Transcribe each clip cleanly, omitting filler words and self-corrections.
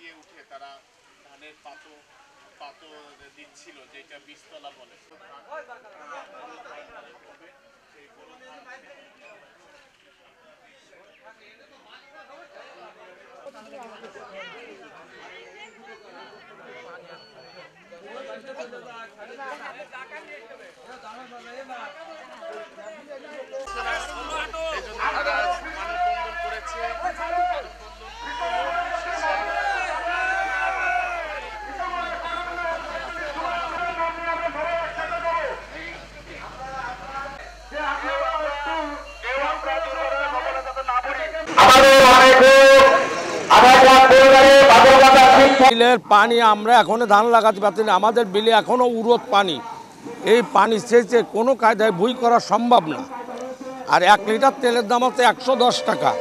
দিয়ে উঠে তারা ধানের পাতো পাতো দিচ্ছিল, যেটা বীজতলা বলে। বিলের পানি আমরা এখনো ধান লাগাতে পারছি না, আমাদের বিলে এখনো উরত পানি। এই পানি সেচে কোনো কায়দায় বই করা সম্ভব না। আর 1 লিটার তেলের দাম হচ্ছে 110 টাকা,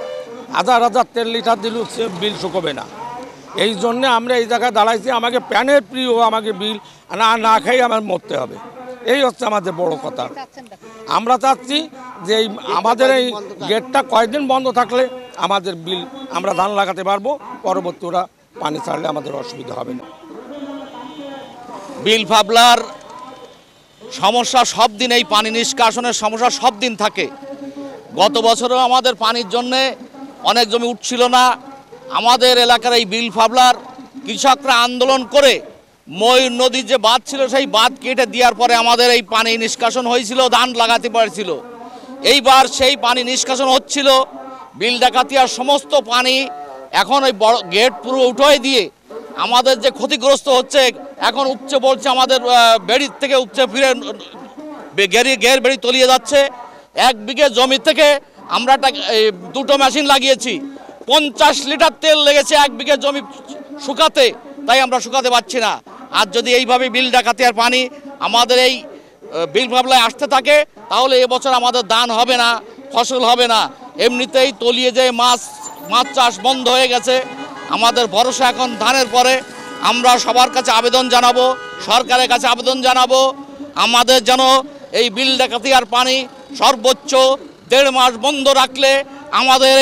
1000 তেল লিটার দিলেও সে বিল শুকোবে না। এই জন্যে আমরা এই জায়গায় দাঁড়াইছি। আমাকে প্যানের প্রিয়, আমাকে বিল না খাই আমার মরতে হবে, এই হচ্ছে আমাদের বড় কথা। আমরা চাচ্ছি যে আমাদের এই গেটটা কয়েকদিন বন্ধ থাকলে আমাদের বিল আমরা ধান লাগাতে পারবো, পরবর্তী ওরা পানি ছাড়লে আমাদের অসুবিধা হবে না। বিল পাবলার সমস্যা সব দিন, এই পানি নিষ্কাশনের সমস্যা সব দিন থাকে। গত বছরও আমাদের পানির জন্যে অনেক জমি উঠছিল না। আমাদের এলাকার এই বিল পাবলার কৃষকরা আন্দোলন করে ময়ূর নদীর যে বাঁধ ছিল সেই বাঁধ কেটে দেওয়ার পরে আমাদের এই পানি নিষ্কাশন হয়েছিল, ধান লাগাতে পারছিল। এইবার সেই পানি নিষ্কাশন হচ্ছিল, বিল ডাকাতিয়ার সমস্ত পানি এখন ওই বড় গেট পুরো উঠাই দিয়ে আমাদের যে ক্ষতিগ্রস্ত হচ্ছে, এখন উপচে পড়ছে আমাদের বেড়ির থেকে উপচে ফিরে গের বেড়ি তলিয়ে যাচ্ছে। 1 বিঘে জমি থেকে আমরা 2টো মেশিন লাগিয়েছি, 50 লিটার তেল লেগেছে 1 বিঘে জমি শুকাতে, তাই আমরা শুকাতে পারছি না। আর যদি এইভাবে বিল ডাকাতিয়ার পানি আমাদের এই বিল পাবলায় আসতে থাকে তাহলে এবছর আমাদের ধান হবে না, ফসল হবে না। এমনিতেই তলিয়ে যে মাছ চাষ বন্ধ হয়ে গেছে। আমাদের ভরসা এখন ধানের পরে। আমরা সবার কাছে আবেদন জানাবো, সরকারের কাছে আবেদন জানাবো, আমাদের যেন এই বিল ডাকাতিয়ার পানি সর্বোচ্চ 1.5 মাস বন্ধ রাখলে আমাদের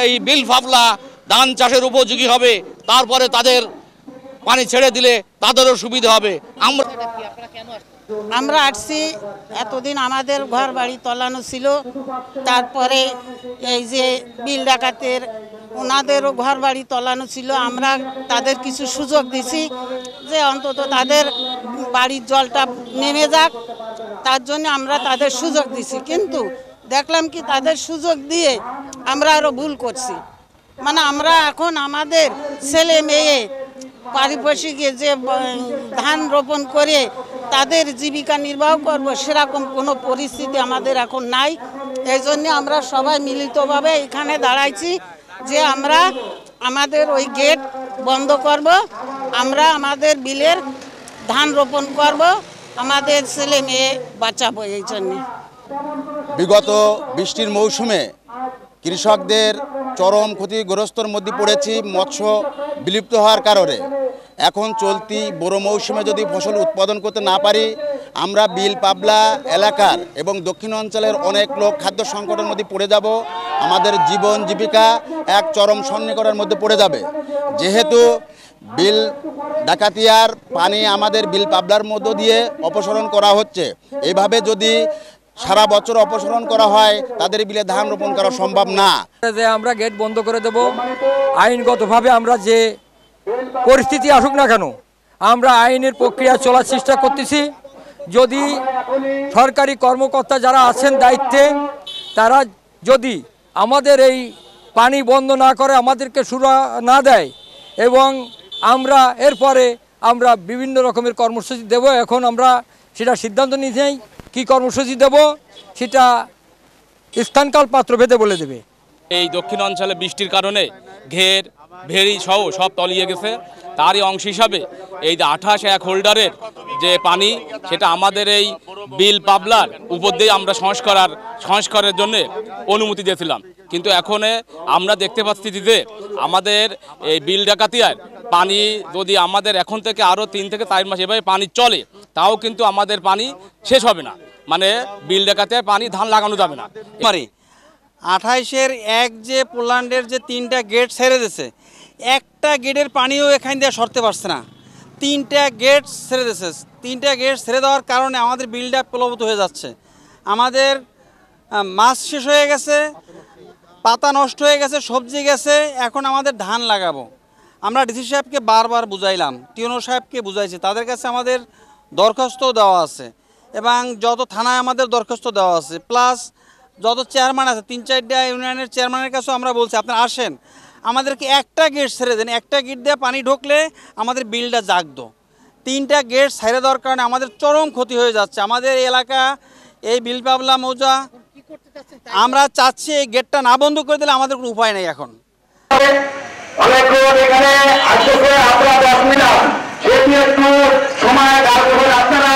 এই বিল পাবলা ধান চাষের উপযোগী হবে। তারপরে তাদের পানি ছেড়ে দিলে তাদেরও সুবিধা হবে। আমরা আসছি, এতদিন আমাদের ঘর বাড়ি তলানো ছিল, তারপরে এই যে বিল ডাকাতের ওনাদেরও ঘর বাড়ি তলানো ছিল। আমরা তাদের কিছু সুযোগ দিছি যে অন্তত তাদের বাড়ির জলটা নেমে যাক, তার জন্য আমরা তাদের সুযোগ দিছি। কিন্তু দেখলাম কি তাদের সুযোগ দিয়ে আমরা আরও ভুল করছি। মানে আমরা এখন আমাদের ছেলে মেয়ে পারিপার্শ্বিকে যে ধান রোপণ করে তাদের জীবিকা নির্বাহ করব, সেরকম কোনো পরিস্থিতি আমাদের এখন নাই। এই জন্য আমরা সবাই মিলিতভাবে এখানে দাঁড়াইছি যে আমরা আমাদের ওই গেট বন্ধ করব, আমরা আমাদের বিলের ধান রোপণ করব, আমাদের ছেলে মেয়ে বাঁচাবো। এই জন্যে বিগত বৃষ্টির মৌসুমে কৃষকদের চরম ক্ষতিগ্রস্তর মধ্যে পড়েছি মৎস্য বিলুপ্ত হওয়ার কারণে। এখন চলতি বড় মৌসুমে যদি ফসল উৎপাদন করতে না পারি, আমরা বিল পাবলা এলাকার এবং দক্ষিণ অঞ্চলের অনেক লোক খাদ্য সংকটের মধ্যে পড়ে যাব। আমাদের জীবন জীবিকা এক চরম সন্নিকটের মধ্যে পড়ে যাবে। যেহেতু বিল ডাকাতিয়ার পানি আমাদের বিল পাবলার মধ্য দিয়ে অপসারণ করা হচ্ছে, এইভাবে যদি সারা বছর অপসারণ করা হয় তাদের বিলে ধান রোপণ করা সম্ভব না। যে আমরা গেট বন্ধ করে দেব, আইনগতভাবে আমরা যে পরিস্থিতি আসুক না কেন আমরা আইনের প্রক্রিয়া চলার চেষ্টা করতেছি। যদি সরকারি কর্মকর্তা যারা আছেন দায়িত্বে, তারা যদি আমাদের এই পানি বন্ধ না করে, আমাদেরকে সুরা না দেয়, এবং আমরা এরপরে আমরা বিভিন্ন রকমের কর্মসূচি দেব। এখন আমরা সেটা সিদ্ধান্ত নিতে চাই, কী কর্মসূচি দেব সেটা স্থানকাল পাত্র ভেদে বলে দেবে। এই দক্ষিণ অঞ্চলে বৃষ্টির কারণে ঘের ভেড়ি সহ সব তলিয়ে গেছে। তারই অংশ হিসাবে এই 28 হোল্ডারের যে পানি, সেটা আমাদের এই বিল পাবলার উপর দিয়ে আমরা সংস্কারের জন্য অনুমতি দিয়েছিলাম। কিন্তু এখন আমরা দেখতে পাচ্ছি যে আমাদের এই বিল ডাকাতিয়ার পানি যদি আমাদের এখন থেকে আরও 3 থেকে 4 মাস এভাবে পানি চলে, তাও কিন্তু আমাদের পানি শেষ হবে না। মানে বিল ডাকাতিয়ার পানি ধান লাগানো যাবে না। 28-এর এক যে পোল্যান্ডের যে 3টা গেট ছেড়ে দিয়েছে, একটা গেটের পানিও এখান দিয়ে সরতে পারছে না। 3টা গেট ছেড়ে দিয়েছে। 3টা গেট ছেড়ে দেওয়ার কারণে আমাদের বিলটা প্লাবিত হয়ে যাচ্ছে। আমাদের মাছ শেষ হয়ে গেছে, পাতা নষ্ট হয়ে গেছে, সবজি গেছে। এখন আমাদের ধান লাগাবো। আমরা ডিসি সাহেবকে বারবার বুঝাইলাম, টিওনো সাহেবকে বুঝাইছি, তাদের কাছে আমাদের দরখাস্ত দেওয়া আছে এবং যত থানায় আমাদের দরখাস্ত দেওয়া আছে, প্লাস যত চেয়ারম্যান আছে 3-4টা ইউনিয়নের চেয়ারম্যানের কাছেও আমরা বলছি আপনারা আসেন, আমাদেরকে একটা গেট ছেড়ে দেন। একটা গেট দিয়ে পানি ঢুকলে আমাদের বিলটা জাগতো। 3টা গেট ছেড়ে দেওয়ার কারণে আমাদের চরম ক্ষতি হয়ে যাচ্ছে। আমাদের এই এলাকা, এই বিলপাবলা মৌজা, আমরা চাচ্ছি এই গেটটা না বন্ধ করে দিলে আমাদের কোনো উপায় নেই। এখন অনেকক্ষণ এখানে আসলে আমরা 10 মিনিট যেহেতু একটু সময় আপনারা